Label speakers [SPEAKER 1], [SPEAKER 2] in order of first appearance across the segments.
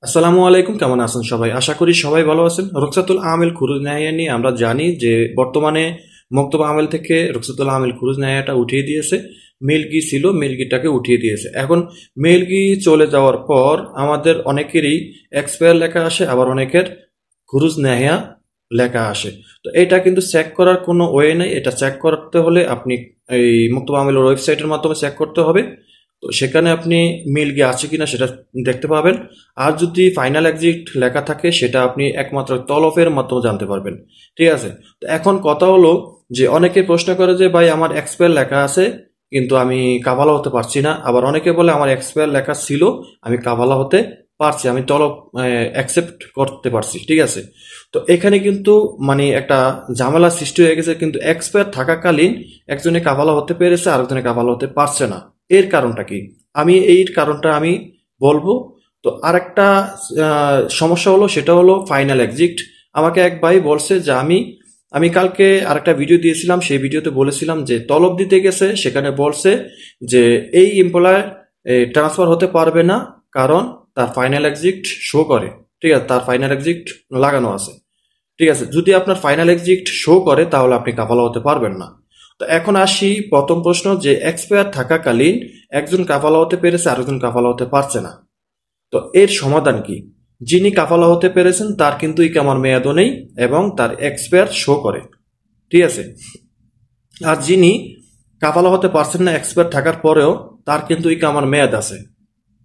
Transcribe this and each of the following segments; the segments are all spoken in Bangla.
[SPEAKER 1] আসসালামু আলাইকুম, কেমন আছেন সবাই? আশা করি সবাই ভালো আছেন। রুখসাতুল আমেল খুরুজ নাহিয়া নিয়ে আমরা জানি যে বর্তমানে মক্তব আমেল থেকে রুখসাতুল আমেল খুরুজ নাহিয়াটা উঠিয়ে দিয়েছে। মিল্কি ছিল, মিল্কিটাকে উঠিয়ে দিয়েছে। এখন মিল্কি চলে যাওয়ার পর আমাদের অনেকেরই এক্সপায়ার লেখা আসে, আবার অনেকের খুরুজ নাহিয়া লেখা আসে। তো এটা কিন্তু চেক করার কোনো ওয়ে নেই। এটা চেক করতে হলে আপনি এই মক্তব আমেলের ওয়েবসাইটের মাধ্যমে চেক করতে হবে। তো সেখানে আপনি মিল গিয়ে আছে কিনা সেটা দেখতে পাবেন। আর যদি ফাইনাল এক্সিট লেখা থাকে সেটা আপনি একমাত্র তলবের মাধ্যমে জানতে পারবেন। ঠিক আছে? তো এখন কথা হলো যে অনেকে প্রশ্ন করে যে ভাই আমার এক্সপায়ার লেখা আছে কিন্তু আমি কাভালা হতে পারছি না। আবার অনেকে বলে আমার এক্সপায়ার লেখা ছিল, আমি কাভালা হতে পারছি, আমি তলব অ্যাকসেপ্ট করতে পারছি। ঠিক আছে? তো এখানে কিন্তু মানে একটা ঝামেলা সৃষ্টি হয়ে গেছে, কিন্তু এক্সপায়ার থাকাকালীন একজনে কাভালা হতে পেরেছে, আরেকজনে কাভালা হতে পারছে না। এর কারণটা কি? আমি এই কারণটা আমি বলবো। তো আরেকটা সমস্যা হলো, সেটা হলো ফাইনাল এক্সিট। আমাকে এক ভাই বলছে যে আমি আমি কালকে আরেকটা ভিডিও দিয়েছিলাম, সেই ভিডিওতে বলেছিলাম যে তলব দিতে গেছে, সেখানে বলছে যে এই এমপ্লয়ার ট্রান্সফার হতে পারবে না, কারণ তার ফাইনাল এক্সিট শো করে। ঠিক আছে? তার ফাইনাল এক্সিট লাগানো আছে। ঠিক আছে? যদি আপনার ফাইনাল এক্সিট শো করে তাহলে আপনি কাফালা হতে পারবেন না। তো এখন আসি প্রথম প্রশ্ন, যে এক্সপায়ার থাকাকালীন একজন কাফালা হতে পেরেছে, আরেকজন কাফালা হতে পারছে না। তো এর সমাধান কি? যিনি কাফালা হতে পেরেছেন তার কিন্তু ইকামার মেয়াদও নেই এবং তার এক্সপায়ার শো করে। ঠিক আছে? আর যিনি কাফালা হতে পারছেন না, এক্সপায়ার থাকার পরেও তার কিন্তু ইকামার মেয়াদ আছে।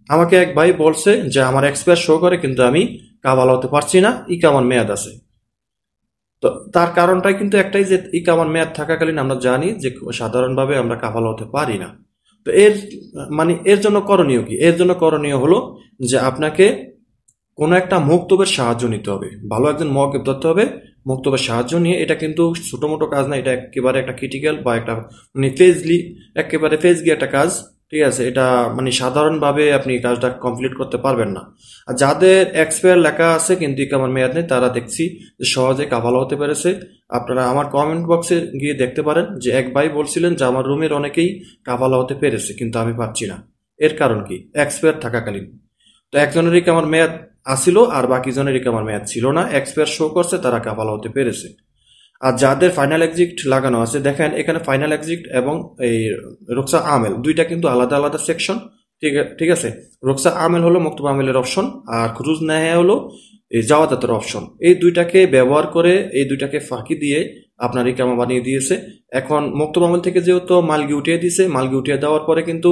[SPEAKER 1] আমাকে এক ভাই বলছে যে আমার এক্সপায়ার শো করে কিন্তু আমি কাফালা হতে পারছি না, ইকামার মেয়াদ আছে। তো তার কারণটাই কিন্তু একটাই, যে ইকামার মেয়াদ থাকাকালীন আমরা জানি যে সাধারণভাবে আমরা কাফালা হতে পারি না। তো এর মানে এর জন্য করণীয় কি? এর জন্য করণীয় হলো যে আপনাকে কোনো একটা মুক্তবের সাহায্য নিতে হবে, ভালো একজন মুওয়াক্কিব ধরতে হবে। মুক্তবের সাহায্য নিয়ে, এটা কিন্তু ছোট মোটো কাজ না, এটা একেবারে একটা ক্রিটিক্যাল বা একটা মানে একেবারে ফেজলি একটা কাজ। ঠিক আছে? এটা মানে সাধারণভাবে আপনি কাজটা কমপ্লিট করতে পারবেন না। আর যাদের এক্সপায়ার লেখা আছে কিন্তু ইকামার মেয়াদ নেই, তারা দেখছি যে সহজে কাফালা হতে পেরেছে। আপনারা আমার কমেন্ট বক্সে গিয়ে দেখতে পারেন যে এক ভাই বলছিলেন যে আমার রুমের অনেকেই কাফালা হতে পেরেছে কিন্তু আমি পারছি না। এর কারণ কি? এক্সপায়ার থাকাকালীন। তো একজনেরই কামার মেয়াদ আসিল, আর বাকি জনেরই কামার মেয়াদ ছিল না, এক্সপায়ার শো করছে, তারা কাফালা হতে পেরেছে। আর যাদের ফাইনাল এক্সিট লাগানো আছে, দেখেন এখানে ফাইনাল এক্সিট এবং এই রুকসা আমেল দুইটা কিন্তু আলাদা আলাদা সেকশন। ঠিক আছে? রুকসা আমেল হলো মক্তব আমেলের অপশন, আর খুরুজ নাহিয়া হলো এই জাওয়াদাতের অপশন। এই দুইটাকে ব্যবহার করে, এই দুইটাকে ফাঁকি দিয়ে আপনার ইকামা বানিয়ে দিয়েছে। এখন মক্তব আমেল থেকে যেহেতু মালগি উঠিয়ে দিয়েছে, মালগি উঠিয়ে দেওয়ার পরে কিন্তু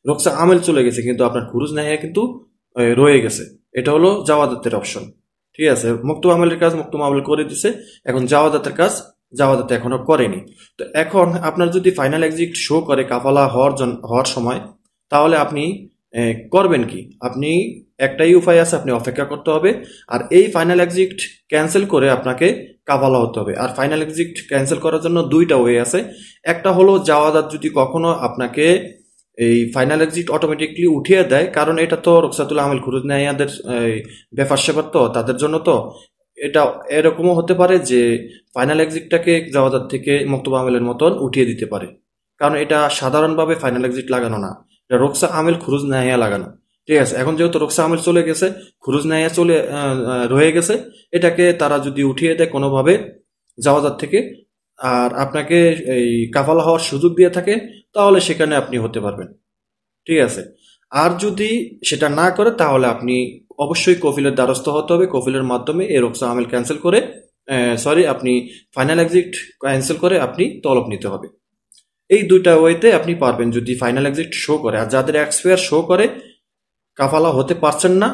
[SPEAKER 1] রুকসা আমেল চলে গেছে, কিন্তু আপনার খুরুজ নাহিয়া কিন্তু রয়ে গেছে। এটা হলো জাওয়াদাতের অপশন। ঠিক আছে? মুক্ত আমলের কাজ মুক্ত আমল করে দিছে, এখন জাওয়াদাতের কাজ জাওয়াদাতে এখনো করেনি। তো এখন আপনার যদি ফাইনাল এক্সিট শো করে কাফালা হওয়ার সময়, তাহলে আপনি করবেন কি? আপনি একটাই উপায় আছে, আপনি অপেক্ষা করতে হবে। আর এই ফাইনাল এক্সিট ক্যান্সেল করে আপনাকে কাফালা হতে হবে। আর ফাইনাল এক্সিট ক্যান্সেল করার জন্য দুইটা ওয়ে আছে। একটা হলো জাওয়াদাত যদি কখনো আপনাকে এই ফাইনাল এক্সিট অটোমেটিকলি উঠিয়ে দেয়, কারণ এটা তো রুখসাতুল আমেল খুরুজ নাহিয়াদের ব্যাপার স্যাপার, তো তাদের জন্য তো এটা এরকমও হতে পারে যে ফাইনাল এক্সিটটাকে জাওয়াদাত থেকে মক্তব আমেলের মতন উঠিয়ে দিতে পারে, কারণ এটা সাধারণভাবে ফাইনাল এক্সিট লাগানো না, এটা রুকসা আমেল খুরুজ নাহিয়া লাগানো। ঠিক আছে? এখন যেহেতু রুকসা আমেল চলে গেছে, খুরুজ নাহিয়া রয়ে গেছে, এটাকে তারা যদি উঠিয়ে দেয় কোনোভাবে জাওয়াদাত থেকে, আর আপনাকে এই কাফালা হওয়ার সুযোগ দিয়ে থাকে, তাহলে সেখানে আপনি হতে পারবেন। ঠিক আছে? আর যদি সেটা না করে, তাহলে আপনি অবশ্যই কফিলের দ্বারস্থ হতে হবে। কফিলের মাধ্যমে এই রোকসা আমেল ক্যান্সেল করে, আপনি ফাইনাল এক্সিট ক্যান্সেল করে আপনি তলব নিতে হবে। এই দুইটা ওয়েতে আপনি পারবেন যদি ফাইনাল এক্সিট শো করে। আর যাদের এক্সপায়ার শো করে কাফালা হতে পারছেন না,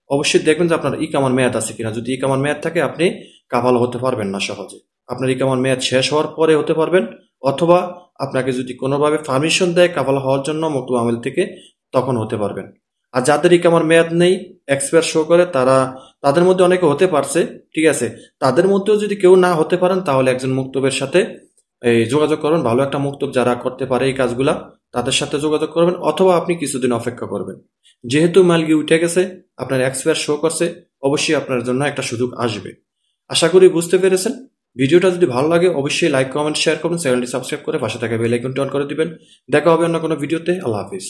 [SPEAKER 1] অবশ্যই দেখবেন যে আপনার ইকামার মেয়াদ আছে কিনা। যদি ইকামার মেয়াদ থাকে, আপনি কাফালা হতে পারবেন না সহজে। আপনার ইকামার মেয়াদ শেষ হওয়ার পরে হতে পারবেন, অথবা আপনাকে যদি কোনোভাবে পারমিশন দেয় কাফালা হওয়ার জন্য মকতুব আমেল থেকে, তখন হতে পারবেন। আর যাদের ইকামার মেয়াদ নেই, এক্সপায়ার শো করে, তাদের মধ্যে অনেকে হতে পারছে। ঠিক আছে? তাদের মধ্যেও যদি কেউ না হতে পারেন, তাহলে একজন মুক্তবের সাথে এই যোগাযোগ করবেন। ভালো একটা মুক্তব যারা করতে পারে এই কাজগুলা, তাদের সাথে যোগাযোগ করবেন, অথবা আপনি কিছুদিন অপেক্ষা করবেন। যেহেতু মালগি উঠে গেছে, আপনার এক্সপায়ার শো করছে, অবশ্যই আপনার জন্য একটা সুযোগ আসবে। আশা করি বুঝতে পেরেছেন। ভিডিওটা যদি ভালো লাগে অবশ্যই লাইক, কমেন্ট, শেয়ার করুন। চ্যানেলটি সাবস্ক্রাইব করে পাশে থাকা বেল আইকনটি অন করে দিবেন। দেখা হবে অন্য কোনো ভিডিওতে। আল্লাহ হাফিজ।